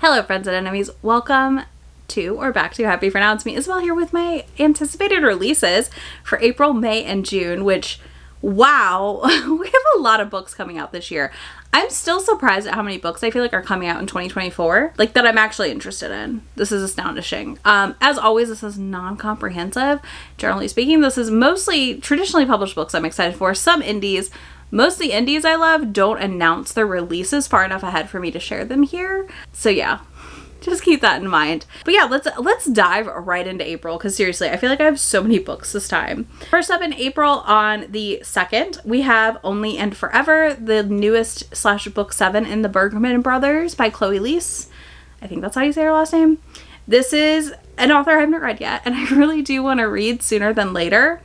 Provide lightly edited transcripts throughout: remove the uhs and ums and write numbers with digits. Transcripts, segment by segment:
Hello friends and enemies, welcome to or back to Happy For Now. It's me Isabel here with my anticipated releases for April, May, and June, which, wow, we have a lot of books coming out this year. I'm still surprised at how many books I feel like are coming out in 2024, like that I'm actually interested in. This is astonishing. As always, this is non-comprehensive. Generally speaking, this is mostly traditionally published books I'm excited for, some indies. Most of the indies I love don't announce their releases far enough ahead for me to share them here. So yeah, just keep that in mind. But yeah, let's dive right into April, because seriously, I feel like I have so many books this time. First up in April on the 2nd, we have Only and Forever, the newest / book 7 in the Bergman Brothers by Chloe Leese. I think that's how you say her last name. This is an author I haven't read yet, and I really do want to read sooner than later.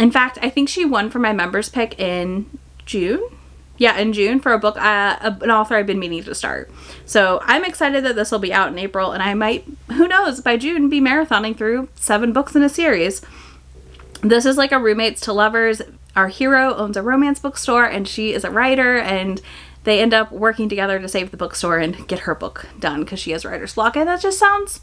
In fact, I think she won for my members pick in June. Yeah, in June for a book, an author I've been meaning to start. So I'm excited that this will be out in April, and I might, who knows, by June be marathoning through 7 books in a series. This is like a roommates to lovers. Our hero owns a romance bookstore, and she is a writer, and they end up working together to save the bookstore and get her book done because she has writer's block, and that just sounds,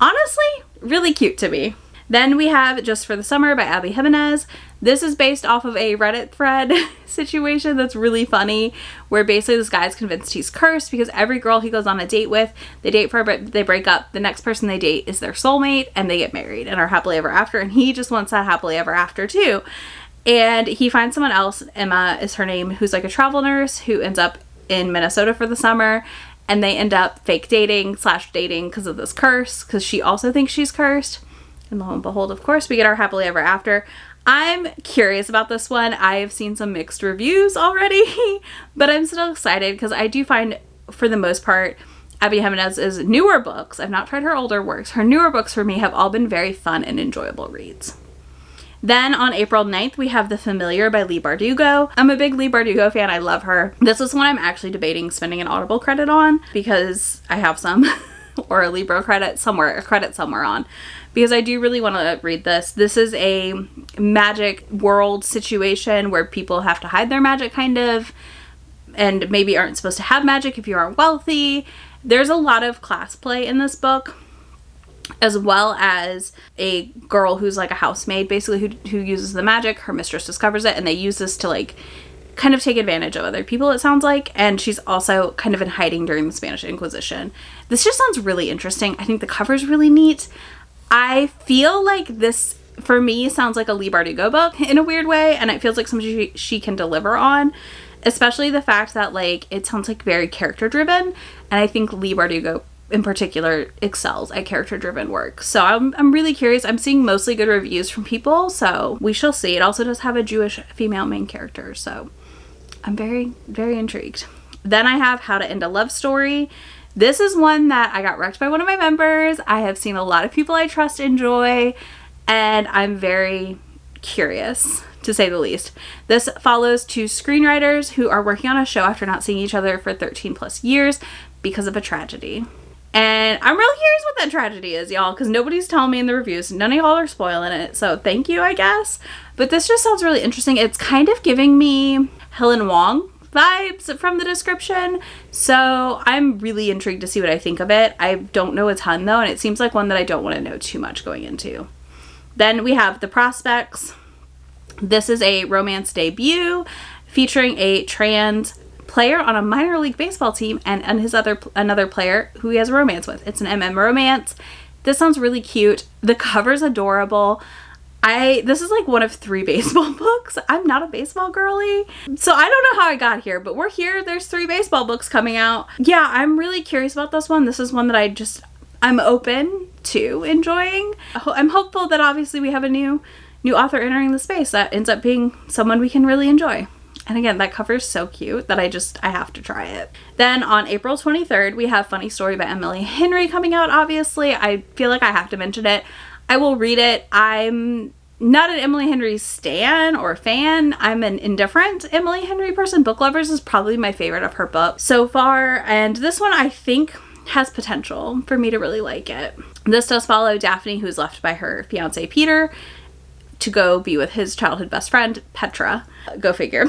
honestly, really cute to me. Then we have Just for the Summer by Abby Jimenez. This is based off of a Reddit thread situation that's really funny, where basically this guy's convinced he's cursed because every girl he goes on a date with, they date for a bit, they break up, the next person they date is their soulmate, and they get married and are happily ever after, and he just wants that happily ever after too. And he finds someone else, Emma is her name, who's like a travel nurse who ends up in Minnesota for the summer, and they end up fake dating / dating because of this curse, because she also thinks she's cursed. And lo and behold, of course, we get our happily ever after. I'm curious about this one. I have seen some mixed reviews already, but I'm still excited because I do find, for the most part, Abby Jimenez's newer books, I've not tried her older works, her newer books for me have all been very fun and enjoyable reads. Then on April 9th, we have The Familiar by Leigh Bardugo. I'm a big Leigh Bardugo fan. I love her. This is one I'm actually debating spending an Audible credit on because I have some, or a Libro credit somewhere, on. Because I do really want to read this. This is a magic world situation where people have to hide their magic, kind of, and maybe aren't supposed to have magic if you aren't wealthy. There's a lot of class play in this book, as well as a girl who's like a housemaid, basically, who uses the magic. Her mistress discovers it, and they use this to like kind of take advantage of other people, it sounds like. And she's also kind of in hiding during the Spanish Inquisition. This just sounds really interesting. I think the cover's really neat. I feel like this, for me, sounds like a Leigh Bardugo book in a weird way, and it feels like something she can deliver on, especially the fact that, like, it sounds like very character-driven, and I think Leigh Bardugo, in particular, excels at character-driven work. So I'm really curious. I'm seeing mostly good reviews from people, so we shall see. It also does have a Jewish female main character, so I'm very, very intrigued. Then I have How to End a Love Story. This is one that I got wrecked by one of my members. I have seen a lot of people I trust enjoy, and I'm very curious, to say the least. This follows 2 screenwriters who are working on a show after not seeing each other for 13 plus years because of a tragedy. And I'm really curious what that tragedy is, y'all, because nobody's telling me in the reviews. None of y'all are spoiling it, so thank you, I guess. But this just sounds really interesting. It's kind of giving me Helen Wong vibes from the description, so I'm really intrigued to see what I think of it. I don't know a ton though, and it seems like one that I don't want to know too much going into. Then we have The Prospects. This is a romance debut featuring a trans player on a minor league baseball team and another player who he has a romance with. It's an MM romance. This sounds really cute. The cover's adorable. This is like one of 3 baseball books. I'm not a baseball girly, so I don't know how I got here, but we're here. There's 3 baseball books coming out. Yeah, I'm really curious about this one. This is one that I'm open to enjoying. I'm hopeful that obviously we have a new author entering the space that ends up being someone we can really enjoy. And again, that cover is so cute that I have to try it. Then on April 23rd, we have Funny Story by Emily Henry coming out, obviously. I feel like I have to mention it. I will read it. I'm not an Emily Henry stan or fan. I'm an indifferent Emily Henry person. Book Lovers is probably my favorite of her books so far, and this one I think has potential for me to really like it. This does follow Daphne, who's left by her fiance Peter to go be with his childhood best friend Petra. Go figure.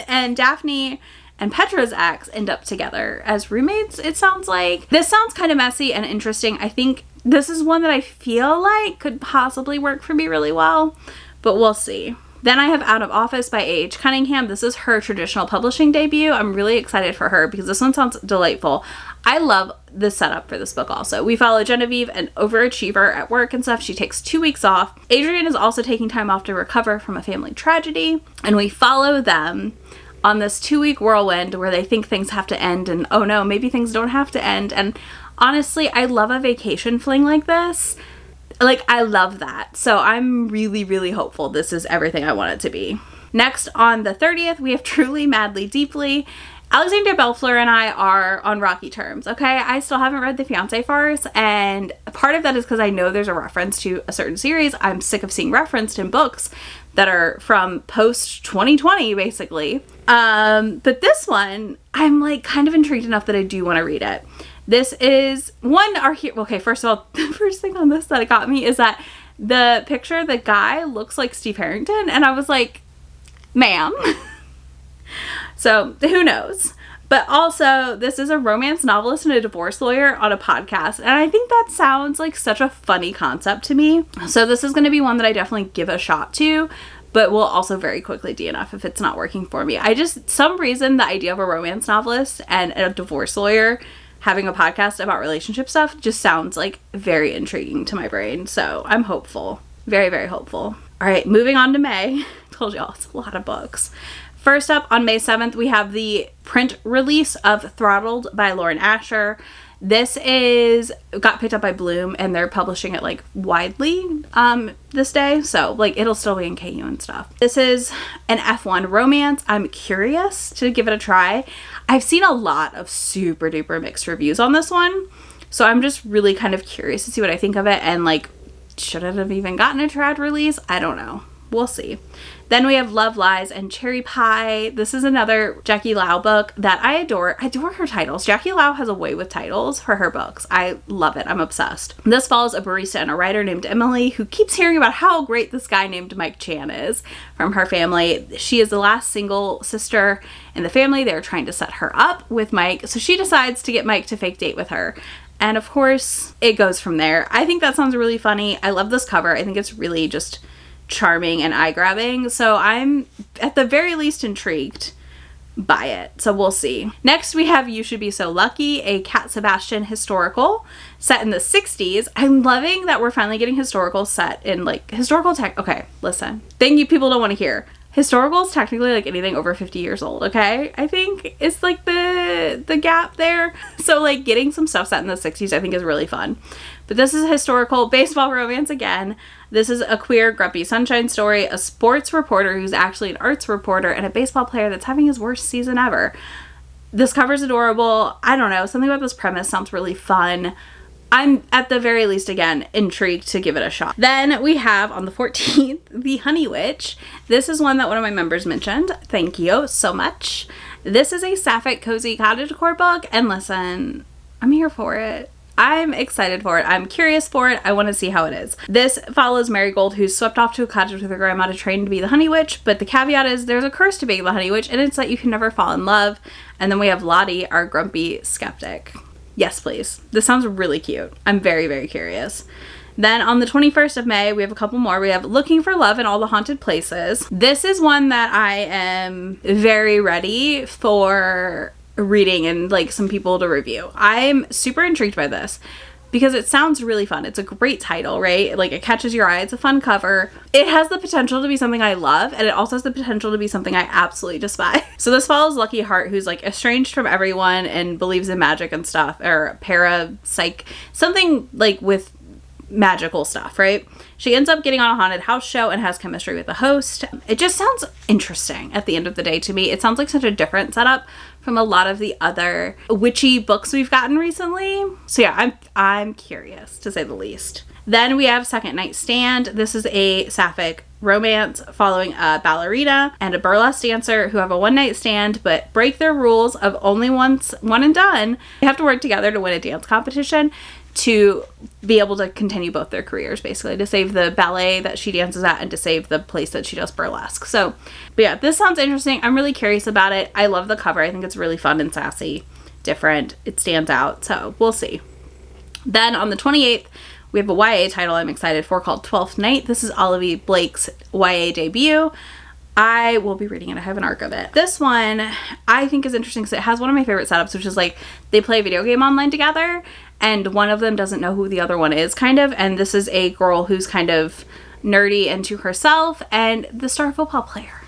And Daphne and Petra's ex end up together as roommates, it sounds like. This sounds kind of messy and interesting. I think this is one that I feel like could possibly work for me really well, but we'll see. Then I have Out of Office by A.H. Cunningham. This is her traditional publishing debut. I'm really excited for her because this one sounds delightful. I love the setup for this book also. We follow Genevieve, an overachiever at work and stuff. She takes 2 weeks off. Adrian is also taking time off to recover from a family tragedy. And we follow them on this 2-week whirlwind where they think things have to end and oh no, maybe things don't have to end. And honestly, I love a vacation fling like this. Like, I love that. So I'm really, really hopeful this is everything I want it to be. Next, on the 30th, we have Truly, Madly, Deeply. Alexandria Bellfleur and I are on rocky terms, okay? I still haven't read The Fiancé Farce, and part of that is because I know there's a reference to a certain series. I'm sick of seeing referenced in books that are from post-2020, basically. But this one, I'm like kind of intrigued enough that I do want to read it. This is one, okay, first of all, the first thing on this that got me is that the picture, the guy looks like Steve Harrington, and I was like, ma'am. So who knows? But also, this is a romance novelist and a divorce lawyer on a podcast, and I think that sounds like such a funny concept to me. So this is going to be one that I definitely give a shot to, but will also very quickly DNF if it's not working for me. Some reason, the idea of a romance novelist and a divorce lawyer having a podcast about relationship stuff just sounds like very intriguing to my brain. So I'm hopeful. Very, very hopeful. All right, moving on to May. Told y'all, it's a lot of books. First up, on May 7th, we have the print release of Throttled by Lauren Asher. This got picked up by Bloom, and they're publishing it like widely this day. So like it'll still be in KU and stuff. This is an F1 romance. I'm curious to give it a try. I've seen a lot of super duper mixed reviews on this one. So I'm just really kind of curious to see what I think of it. And like, should it have even gotten a trad release? I don't know. We'll see. Then we have Love Lies and Cherry Pie. This is another Jackie Lau book that I adore. I adore her titles. Jackie Lau has a way with titles for her books. I love it. I'm obsessed. This follows a barista and a writer named Emily who keeps hearing about how great this guy named Mike Chan is from her family. She is the last single sister in the family. They're trying to set her up with Mike. So she decides to get Mike to fake date with her. And of course, it goes from there. I think that sounds really funny. I love this cover. I think it's really just charming and eye-grabbing, so I'm at the very least intrigued by it, so we'll see. Next we have You Should Be So Lucky, a Cat Sebastian historical set in the 60s. I'm loving that we're finally getting historical set in like historical tech. Okay, listen, thing you people don't want to hear. Historical is technically like anything over 50 years old, okay? I think it's like the gap there. So like getting some stuff set in the 60s I think is really fun. But this is a historical baseball romance again. This is a queer grumpy sunshine story, a sports reporter who's actually an arts reporter, and a baseball player that's having his worst season ever. This cover's adorable. I don't know, something about this premise sounds really fun. I'm at the very least, again, intrigued to give it a shot. Then we have on the 14th, The Honey Witch. This is one that one of my members mentioned. Thank you so much. This is a sapphic cozy cottagecore book, and listen, I'm here for it. I'm excited for it. I'm curious for it. I want to see how it is. This follows Marigold, who's swept off to a cottage with her grandma to train to be the Honey Witch, but the caveat is there's a curse to being the Honey Witch, and it's that you can never fall in love. And then we have Lottie, our grumpy skeptic. Yes, please. This sounds really cute. I'm very, very curious. Then on the 21st of May, we have a couple more. We have Looking for Love in All the Haunted Places. This is one that I am very ready for reading and like some people to review. I'm super intrigued by this because it sounds really fun. It's a great title, right? Like it catches your eye. It's a fun cover. It has the potential to be something I love, and it also has the potential to be something I absolutely despise. So this follows Lucky Heart, who's like estranged from everyone and believes in magic and stuff, or parapsych, something like with magical stuff, right? She ends up getting on a haunted house show and has chemistry with the host. It just sounds interesting at the end of the day to me. It sounds like such a different setup from a lot of the other witchy books we've gotten recently. So yeah, I'm curious to say the least. Then we have Second Night Stand. This is a sapphic romance following a ballerina and a burlesque dancer who have a one-night stand but break their rules of only once, one and done. They have to work together to win a dance competition to be able to continue both their careers, basically, to save the ballet that she dances at and to save the place that she does burlesque. So, but yeah, this sounds interesting. I'm really curious about it. I love the cover. I think it's really fun and sassy, different. It stands out, so we'll see. Then on the 28th, we have a YA title I'm excited for called 12th Night. This is Olivia Blake's YA debut. I will be reading it. I have an arc of it. This one I think is interesting because it has one of my favorite setups, which is like they play a video game online together and one of them doesn't know who the other one is, kind of. And this is a girl who's kind of nerdy into herself and the star football player.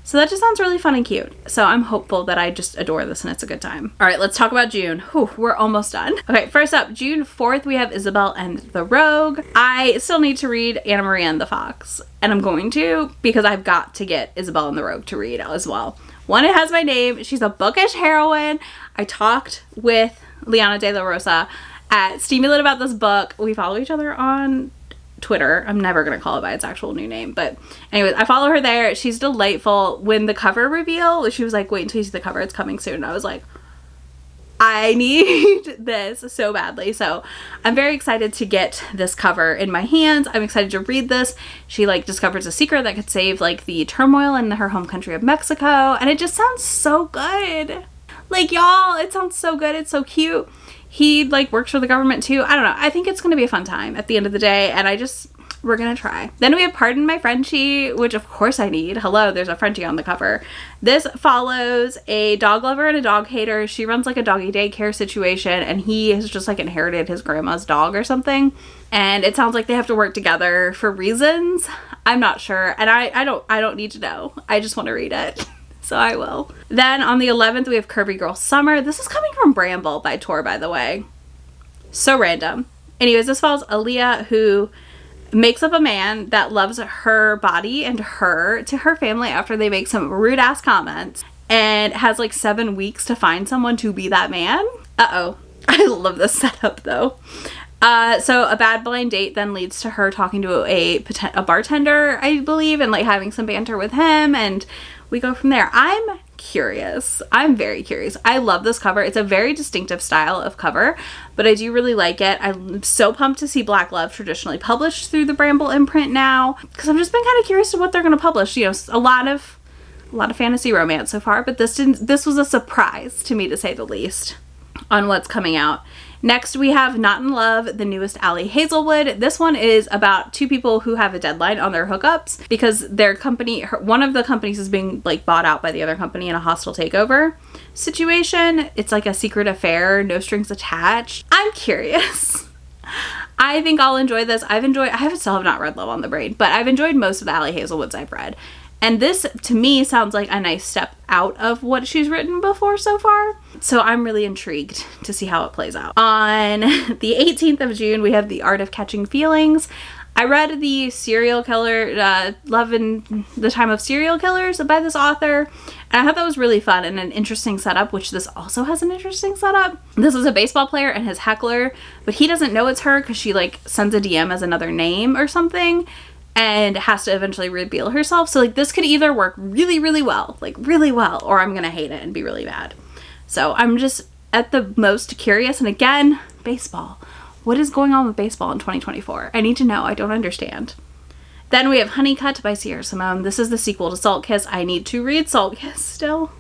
So that just sounds really fun and cute. So I'm hopeful that I just adore this and it's a good time. All right, let's talk about June. Whew, we're almost done. Okay, first up, June 4th, we have Isabel and the Rogue. I still need to read Anna Maria and the Fox, and I'm going to because I've got to get Isabel and the Rogue to read as well. One, it has my name. She's a bookish heroine. I talked with Liana de la Rosa at Steamy about this book. We follow each other on Twitter. I'm never going to call it by its actual new name. But anyways, I follow her there. She's delightful. When the cover reveal, she was like, wait until you see the cover. It's coming soon. And I was like, I need this so badly. So I'm very excited to get this cover in my hands. I'm excited to read this. She like discovers a secret that could save like the turmoil in her home country of Mexico. And it just sounds so good. Like, y'all, it sounds so good. It's so cute. He like works for the government too. I don't know. I think it's going to be a fun time at the end of the day. And we're going to try. Then we have Pardon My Frenchie, which of course I need. Hello, there's a Frenchie on the cover. This follows a dog lover and a dog hater. She runs like a doggy daycare situation and he has just like inherited his grandma's dog or something. And it sounds like they have to work together for reasons. I'm not sure. And I don't need to know. I just want to read it. So I will. Then on the 11th, we have Curvy Girl Summer. This is coming from Bramble by Tor, by the way. So random. Anyways, this follows Aaliyah, who makes up a man that loves her body and her to her family after they make some rude ass comments and has like 7 weeks to find someone to be that man. Uh-oh. I love this setup though. So a bad blind date then leads to her talking to a bartender, I believe, and like having some banter with him, and we go from there. I'm curious. I'm very curious. I love this cover. It's a very distinctive style of cover, but I do really like it. I'm so pumped to see Black Love traditionally published through the Bramble imprint now, because I've just been kind of curious to what they're going to publish. You know, a lot of fantasy romance so far, but this was a surprise to me, to say the least, on what's coming out. Next, we have Not in Love, the newest Ali Hazelwood. This one is about two people who have a deadline on their hookups because their company, one of the companies is being like bought out by the other company in a hostile takeover situation. It's like a secret affair, no strings attached. I'm curious. I think I'll enjoy this. I still have not read Love on the Brain, but I've enjoyed most of the Ali Hazelwoods I've read. And this, to me, sounds like a nice step out of what she's written before so far. So I'm really intrigued to see how it plays out. On the 18th of June, we have The Art of Catching Feelings. I read the serial killer, Love in the Time of Serial Killers by this author. And I thought that was really fun and an interesting setup, which this also has an interesting setup. This is a baseball player and his heckler, but he doesn't know it's her because she like sends a DM as another name or something, and has to eventually reveal herself. So like this could either work really, really well, or I'm gonna hate it and be really bad. So I'm just at the most curious. And again, baseball. What is going on with baseball in 2024? I need to know. I don't understand. Then we have Honeycut by Sierra Simone. This is the sequel to Salt Kiss. I need to read Salt Kiss still.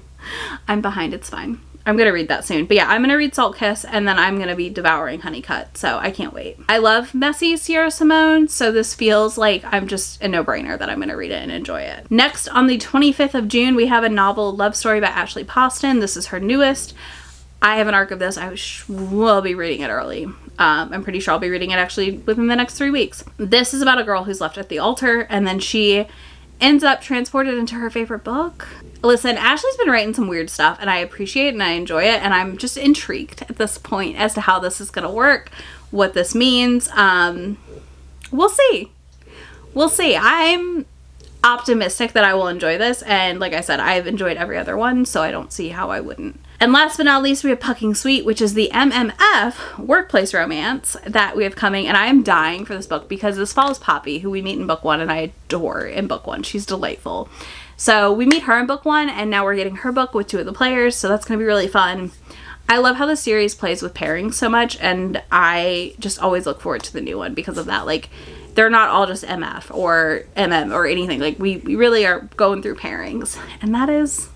I'm behind. It's fine. I'm going to read that soon. But yeah, I'm going to read Salt Kiss and then I'm going to be devouring Honeycut. So I can't wait. I love messy Sierra Simone. So this feels like I'm just a no-brainer that I'm going to read it and enjoy it. Next, on the 25th of June, we have a novel love story by Ashley Poston. This is her newest. I have an arc of this. I will be reading it early. I'm pretty sure I'll be reading it actually within the next 3 weeks. This is about a girl who's left at the altar and then she ends up transported into her favorite book. Listen, Ashley's been writing some weird stuff and I appreciate it and I enjoy it, and I'm just intrigued at this point as to how this is going to work, what this means. We'll see. We'll see. I'm optimistic that I will enjoy this, and like I said, I've enjoyed every other one, so I don't see how I wouldn't. And last but not least, we have Pucking Sweet, which is the MMF workplace romance that we have coming. And I am dying for this book because this follows Poppy, who we meet in book 1 and I adore in book 1. She's delightful. So we meet her in book 1 and now we're getting her book with 2 of the players. So that's going to be really fun. I love how the series plays with pairings so much, and I just always look forward to the new one because of that. Like, they're not all just MF or MM or anything. Like, we really are going through pairings, and that is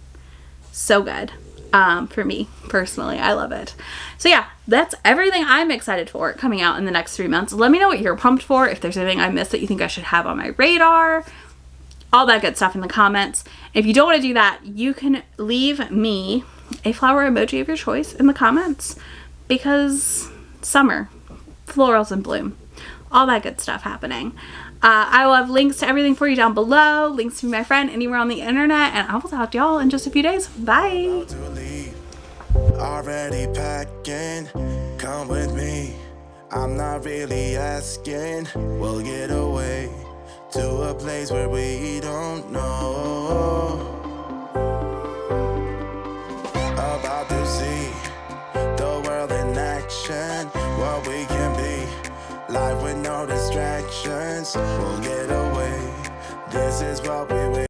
so good for me personally. I love it. So yeah, that's everything I'm excited for coming out in the next 3 months. Let me know what you're pumped for, if there's anything I missed that you think I should have on my radar, all that good stuff in the comments. If you don't want to do that, you can leave me a flower emoji of your choice in the comments, because summer, florals in bloom, all that good stuff happening. I will have links to everything for you down below, links to my friend anywhere on the internet, and I will talk to y'all in just a few days. Bye. Already packing, come with me. I'm not really asking. We'll get away to a place where we don't know. About to see the world in action, what we can be, life with no distractions. We'll get away, this is what we